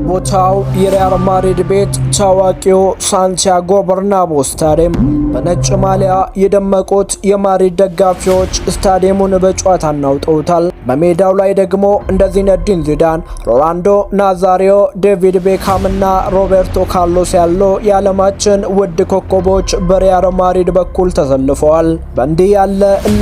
ቦታው የሪያል ማድሪድ ቤት ታዋቂው ሳንቲያጎ በርናቦ ስታዲየም። በነጭ ማሊያ የደመቁት የማድሪድ ደጋፊዎች ስታዲየሙን በጨዋታ አናውጠውታል። በሜዳው ላይ ደግሞ እንደ ዚነዲን ዚዳን፣ ሮናልዶ ናዛሪዮ፣ ዴቪድ ቤካም እና ሮቤርቶ ካርሎስ ያሉ የዓለማችን ውድ ኮከቦች በሪያል ማድሪድ በኩል ተሰልፈዋል። በእንዲህ ያለ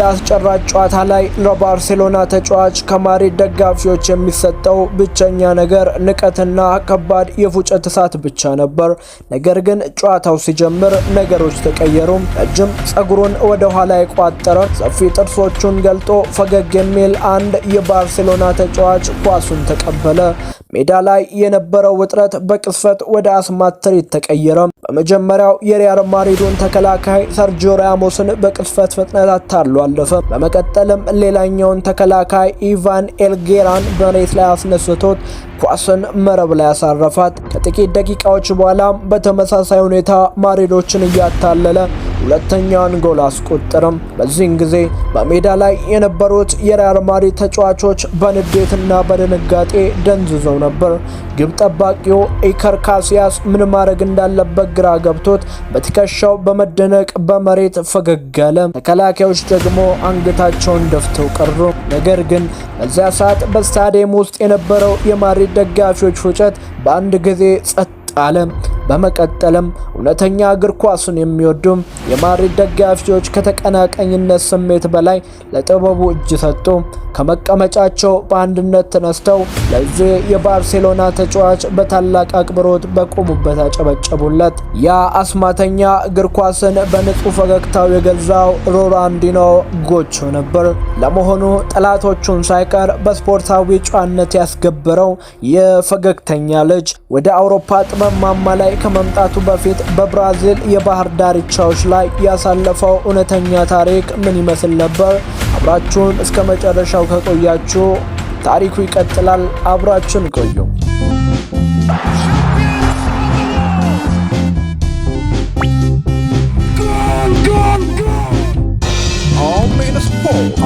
አስጨራሽ ጨዋታ ላይ ለባርሴሎና ተጫዋች ከማድሪድ ደጋፊዎች የሚሰጠው ብቸኛ ነገር ንቀትና ከባድ የፉጨት እሳት ብቻ ነበር። ነገር ግን ጨዋታው ሲጀምር ነገሮች ተቀየሩ። ረጅም ጸጉሩን ወደ ኋላ የቋጠረ ሰፊ ጥርሶቹን ገልጦ ፈገግ የሚል አንድ የባርሴሎና ተጫዋች ኳሱን ተቀበለ። ሜዳ ላይ የነበረው ውጥረት በቅጽበት ወደ አስማት ትርኢት ተቀየረ። በመጀመሪያው የሪያል ማድሪዱን ተከላካይ ሰርጂዮ ራሞስን በቅጽበት ፍጥነት አታሎ አለፈ። በመቀጠልም ሌላኛውን ተከላካይ ኢቫን ኤልጌራን በመሬት ላይ አስነስቶት ኳስን መረብ ላይ ያሳረፋት። ከጥቂት ደቂቃዎች በኋላም በተመሳሳይ ሁኔታ ማድሪዶችን እያታለለ ሁለተኛውን ጎል አስቆጠረም። በዚህን ጊዜ በሜዳ ላይ የነበሩት የሪያል ማድሪድ ተጫዋቾች በንዴትና በድንጋጤ ደንዝዘው ነበር። ግብ ጠባቂው ኢከር ካሲያስ ምን ማድረግ እንዳለበት ግራ ገብቶት በትከሻው በመደነቅ በመሬት ፈገግ አለ። ተከላካዮች ደግሞ አንገታቸውን ደፍተው ቀሩ። ነገር ግን በዚያ ሰዓት በስታዲየም ውስጥ የነበረው የማድሪድ ደጋፊዎች ፉጨት በአንድ ጊዜ ጸጥ አለ። በመቀጠልም እውነተኛ እግር ኳስን የሚወዱም የማድሪድ ደጋፊዎች ከተቀናቃኝነት ስሜት በላይ ለጥበቡ እጅ ሰጡ። ከመቀመጫቸው በአንድነት ተነስተው ለዚህ የባርሴሎና ተጫዋች በታላቅ አክብሮት በቆሙበት አጨበጨቡለት። ያ አስማተኛ እግር ኳስን በንጹህ ፈገግታው የገዛው ሮናልዲኖ ጎቾ ነበር። ለመሆኑ ጠላቶቹን ሳይቀር በስፖርታዊ ጨዋነት ያስገበረው የፈገግተኛ ልጅ ወደ አውሮፓ ጥበብ ማማ ላይ ከመምጣቱ በፊት በብራዚል የባህር ዳርቻዎች ላይ ያሳለፈው እውነተኛ ታሪክ ምን ይመስል ነበር? አብራችሁን እስከ መጨረሻው ከቆያችሁ ታሪኩ ይቀጥላል። አብራችሁን ቆዩ።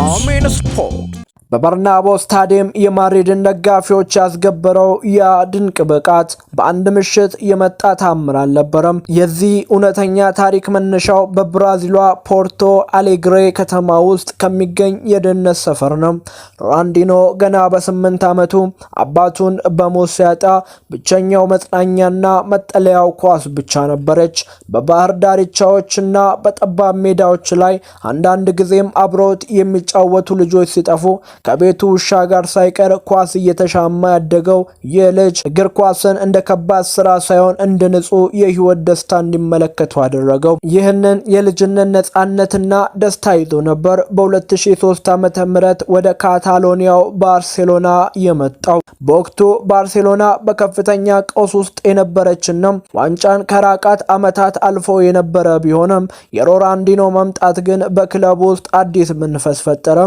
አሜን ስፖርት በበርናቦ ስታዲየም የማድሪድን ደጋፊዎች ያስገበረው ያ ድንቅ ብቃት በአንድ ምሽት የመጣ ታምር አልነበረም። የዚህ እውነተኛ ታሪክ መነሻው በብራዚሏ ፖርቶ አሌግሬ ከተማ ውስጥ ከሚገኝ የድህነት ሰፈር ነው። ሮናልዲኖ ገና በ8 ዓመቱ አባቱን በሞት ሲያጣ ብቸኛው መጽናኛና መጠለያው ኳስ ብቻ ነበረች። በባህር ዳርቻዎችና በጠባብ ሜዳዎች ላይ አንዳንድ ጊዜም አብረውት የሚጫወቱ ልጆች ሲጠፉ ከቤቱ ውሻ ጋር ሳይቀር ኳስ እየተሻማ ያደገው ይህ ልጅ እግር ኳስን እንደ ከባድ ስራ ሳይሆን እንደ ንጹህ የህይወት ደስታ እንዲመለከቱ አደረገው። ይህንን የልጅነት ነጻነትና ደስታ ይዞ ነበር በ2003 ዓመተ ምህረት ወደ ካታሎኒያው ባርሴሎና የመጣው። በወቅቱ ባርሴሎና በከፍተኛ ቀውስ ውስጥ የነበረችና ዋንጫን ከራቃት ዓመታት አልፎ የነበረ ቢሆንም የሮናልዲኖ መምጣት ግን በክለቡ ውስጥ አዲስ መንፈስ ፈጠረ።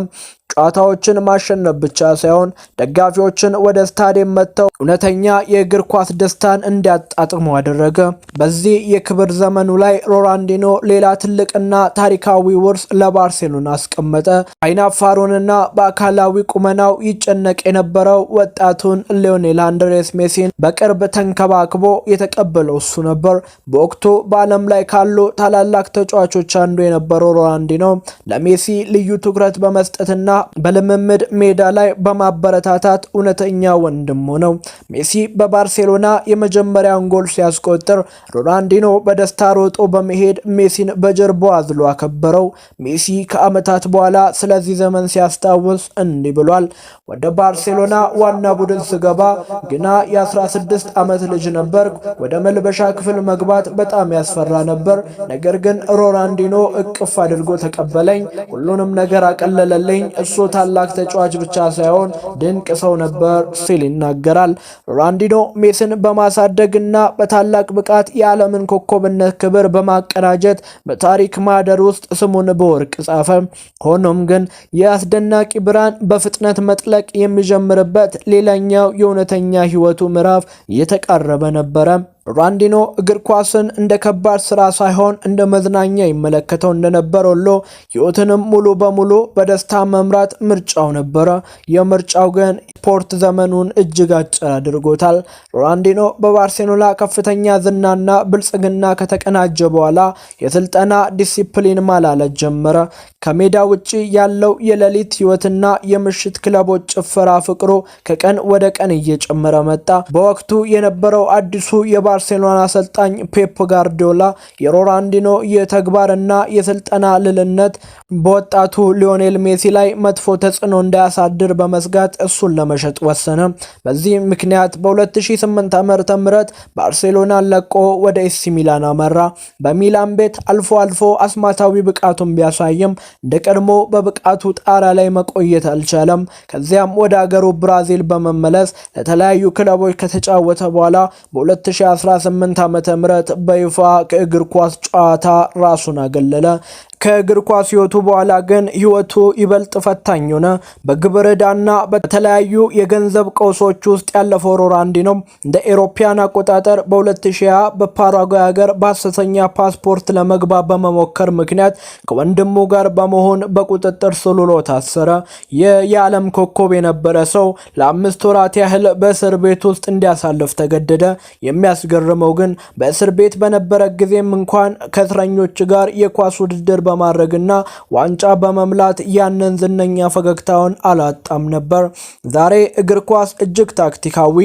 ጨዋታዎችን ማሸነፍ ብቻ ሳይሆን ደጋፊዎችን ወደ ስታዲየም መጥተው እውነተኛ የእግር ኳስ ደስታን እንዲያጣጥሙ አደረገ። በዚህ የክብር ዘመኑ ላይ ሮናልዲኖ ሌላ ትልቅና ታሪካዊ ውርስ ለባርሴሎና አስቀመጠ። አይናፋሩንና በአካላዊ ቁመናው ይጨነቅ የነበረው ወጣቱን ሊዮኔል አንድሬስ ሜሲን በቅርብ ተንከባክቦ የተቀበለው እሱ ነበር። በወቅቱ በዓለም ላይ ካሉ ታላላቅ ተጫዋቾች አንዱ የነበረው ሮናልዲኖ ለሜሲ ልዩ ትኩረት በመስጠትና በልምምድ ሜዳ ላይ በማበረታታት እውነተኛ ወንድሙ ነው። ሜሲ በባርሴሎና የመጀመሪያውን ጎል ሲያስቆጥር ሮናልዲኖ በደስታ ሮጦ በመሄድ ሜሲን በጀርባው አዝሎ አከበረው። ሜሲ ከዓመታት በኋላ ስለዚህ ዘመን ሲያስታውስ እንዲህ ብሏል። ወደ ባርሴሎና ዋና ቡድን ስገባ ግና የ16 ዓመት ልጅ ነበርኩ። ወደ መልበሻ ክፍል መግባት በጣም ያስፈራ ነበር። ነገር ግን ሮናልዲኖ እቅፍ አድርጎ ተቀበለኝ፣ ሁሉንም ነገር አቀለለልኝ። እሱ ታላቅ ተጫዋች ብቻ ሳይሆን ድንቅ ሰው ነበር ሲል ይናገራል። ሮናልዲኖ ሜሲን በማሳደግና በታላቅ ብቃት የዓለምን ኮከብነት ክብር በማቀናጀት በታሪክ ማህደር ውስጥ ስሙን በወርቅ ጻፈ። ሆኖም ግን የአስደናቂ ብርሃን በፍጥነት መጥለቅ የሚጀምርበት ሌላኛው የእውነተኛ ህይወቱ ምዕራፍ እየተቃረበ ነበረ። ሮናልዲኖ እግር ኳስን እንደ ከባድ ስራ ሳይሆን እንደ መዝናኛ ይመለከተው እንደነበር ሁሉ ህይወትንም ሙሉ በሙሉ በደስታ መምራት ምርጫው ነበረ። የምርጫው ግን ስፖርት ዘመኑን እጅግ አጭር አድርጎታል። ሮናልዲኖ በባርሴሎና ከፍተኛ ዝናና ብልጽግና ከተቀናጀ በኋላ የስልጠና ዲሲፕሊን ማላለት ጀመረ። ከሜዳ ውጪ ያለው የሌሊት ህይወትና የምሽት ክለቦች ጭፈራ ፍቅሩ ከቀን ወደ ቀን እየጨመረ መጣ። በወቅቱ የነበረው አዲሱ የባርሴሎና አሰልጣኝ ፔፕ ጋርዲዮላ የሮናልዲኖ የተግባርና የስልጠና ልልነት በወጣቱ ሊዮኔል ሜሲ ላይ መጥፎ ተጽዕኖ እንዳያሳድር በመስጋት እሱን ለመሸጥ ወሰነ። በዚህ ምክንያት በ2008 ዓ.ም ባርሴሎናን ለቆ ወደ ኤሲ ሚላን አመራ። በሚላን ቤት አልፎ አልፎ አስማታዊ ብቃቱን ቢያሳይም እንደ ቀድሞ በብቃቱ ጣራ ላይ መቆየት አልቻለም። ከዚያም ወደ አገሩ ብራዚል በመመለስ ለተለያዩ ክለቦች ከተጫወተ በኋላ በ2018 ዓ.ም በይፋ ከእግር ኳስ ጨዋታ ራሱን አገለለ። ከእግር ኳስ ህይወቱ በኋላ ግን ህይወቱ ይበልጥ ፈታኝ ሆነ። በግብር ዕዳና በተለያዩ የገንዘብ ቀውሶች ውስጥ ያለፈው ሮናልዲኖ እንደ ኤሮፓያን አቆጣጠር በ2020 በፓራጓይ ሀገር በሐሰተኛ ፓስፖርት ለመግባት በመሞከር ምክንያት ከወንድሙ ጋር በመሆን በቁጥጥር ስር ውሎ ታሰረ። የዓለም ኮከብ የነበረ ሰው ለ5 ወራት ያህል በእስር ቤት ውስጥ እንዲያሳልፍ ተገደደ። የሚያስገርመው ግን በእስር ቤት በነበረ ጊዜም እንኳን ከእስረኞች ጋር የኳስ ውድድር በማድረግና ዋንጫ በመምላት ያንን ዝነኛ ፈገግታውን አላጣም ነበር። ዛሬ እግር ኳስ እጅግ ታክቲካዊ፣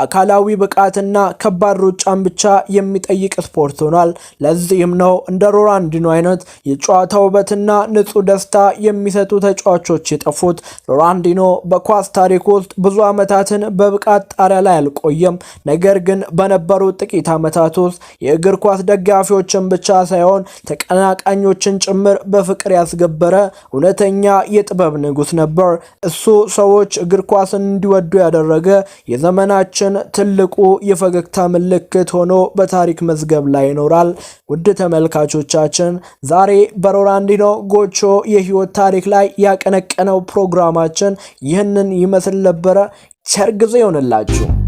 አካላዊ ብቃትና ከባድ ሩጫን ብቻ የሚጠይቅ ስፖርት ሆኗል። ለዚህም ነው እንደ ሮናልዲኖ አይነት የጨዋታ ውበትና ንጹህ ደስታ የሚሰጡ ተጫዋቾች የጠፉት። ሮናልዲኖ በኳስ ታሪክ ውስጥ ብዙ ዓመታትን በብቃት ጣሪያ ላይ አልቆየም። ነገር ግን በነበሩት ጥቂት ዓመታት ውስጥ የእግር ኳስ ደጋፊዎችን ብቻ ሳይሆን ተቀናቃኞችን ጭምር በፍቅር ያስገበረ እውነተኛ የጥበብ ንጉስ ነበር። እሱ ሰዎች እግር ኳስን እንዲወዱ ያደረገ የዘመናችን ትልቁ የፈገግታ ምልክት ሆኖ በታሪክ መዝገብ ላይ ይኖራል። ውድ ተመልካቾቻችን ዛሬ በሮናልዲኖ ጎቾ የህይወት ታሪክ ላይ ያቀነቀነው ፕሮግራማችን ይህንን ይመስል ነበረ። ቸር ጊዜ ይሆንላችሁ።